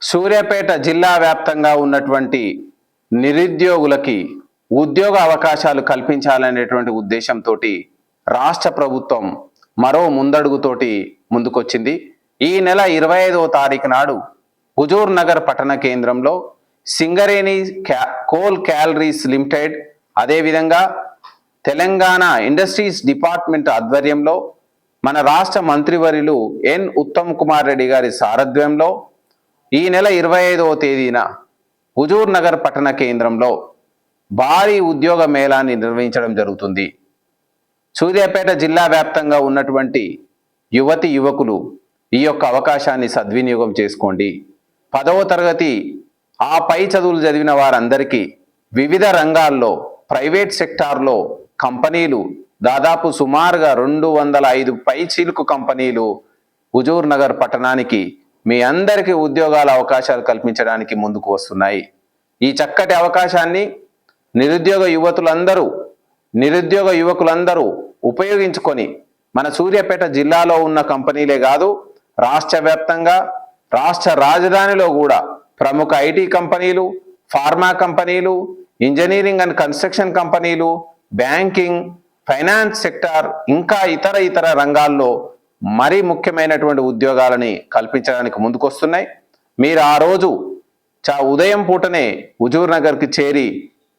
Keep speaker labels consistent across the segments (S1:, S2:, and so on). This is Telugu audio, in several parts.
S1: సూర్యాపేట జిల్లా వ్యాప్తంగా ఉన్నటువంటి నిరుద్యోగులకి ఉద్యోగ అవకాశాలు కల్పించాలనేటువంటి ఉద్దేశంతో రాష్ట్ర ప్రభుత్వం మరో ముందడుగుతోటి ముందుకొచ్చింది. ఈ నెల 25వ తారీఖు నాడు హుజూర్ నగర్ పట్టణ కేంద్రంలో సింగరేణి కోల్ క్యాలరీస్ లిమిటెడ్, అదేవిధంగా తెలంగాణ ఇండస్ట్రీస్ డిపార్ట్మెంట్ ఆధ్వర్యంలో మన రాష్ట్ర మంత్రివర్యులు ఎన్ ఉత్తమ్ కుమార్ రెడ్డి గారి సారథ్యంలో ఈ నెల 25వ తేదీన హుజూర్ నగర్ పట్టణ కేంద్రంలో భారీ ఉద్యోగ మేళాన్ని నిర్వహించడం జరుగుతుంది. సూర్యాపేట జిల్లా వ్యాప్తంగా ఉన్నటువంటి యువతి యువకులు ఈ యొక్క అవకాశాన్ని సద్వినియోగం చేసుకోండి. 10వ తరగతి ఆ పై చదువులు చదివిన వారందరికీ వివిధ రంగాల్లో ప్రైవేట్ సెక్టార్లో కంపెనీలు దాదాపు సుమారుగా 205 పైచీలకు కంపెనీలు హుజూర్ నగర్ పట్టణానికి మీ అందరికీ ఉద్యోగాల అవకాశాలు కల్పించడానికి ముందుకు వస్తున్నాయి. ఈ చక్కటి అవకాశాన్ని నిరుద్యోగ యువకులందరూ ఉపయోగించుకొని మన సూర్యాపేట జిల్లాలో ఉన్న కంపెనీలే కాదు, రాష్ట్ర వ్యాప్తంగా రాష్ట్ర రాజధానిలో కూడా ప్రముఖ ఐటీ కంపెనీలు, ఫార్మా కంపెనీలు, ఇంజనీరింగ్ అండ్ కన్స్ట్రక్షన్ కంపెనీలు, బ్యాంకింగ్, ఫైనాన్స్ సెక్టార్, ఇంకా ఇతర రంగాల్లో మరీ ముఖ్యమైనటువంటి ఉద్యోగాలని కల్పించడానికి ముందుకొస్తున్నాయి. మీరు ఆ రోజు ఉదయం పూటనే హుజూర్ నగర్కి చేరి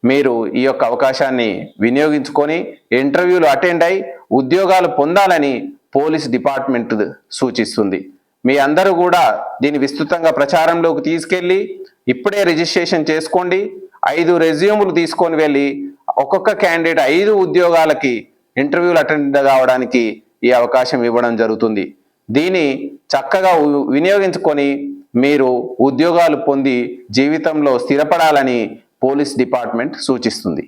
S1: మీరు ఈ యొక్క అవకాశాన్ని వినియోగించుకొని ఇంటర్వ్యూలు అటెండ్ అయి ఉద్యోగాలు పొందాలని పోలీస్ డిపార్ట్మెంట్ సూచిస్తుంది. మీ అందరూ కూడా దీన్ని విస్తృతంగా ప్రచారంలోకి తీసుకెళ్ళి ఇప్పుడే రిజిస్ట్రేషన్ చేసుకోండి. 5 రెజ్యూములు తీసుకొని వెళ్ళి ఒక్కొక్క క్యాండిడేట్ 5 ఉద్యోగాలకి ఇంటర్వ్యూలు అటెండ్ కావడానికి ఈ అవకాశం ఇవ్వడం జరుగుతుంది. దీన్ని చక్కగా వినియోగించుకొని మీరు ఉద్యోగాలు పొంది జీవితంలో స్థిరపడాలని పోలీస్ డిపార్ట్మెంట్ సూచిస్తుంది.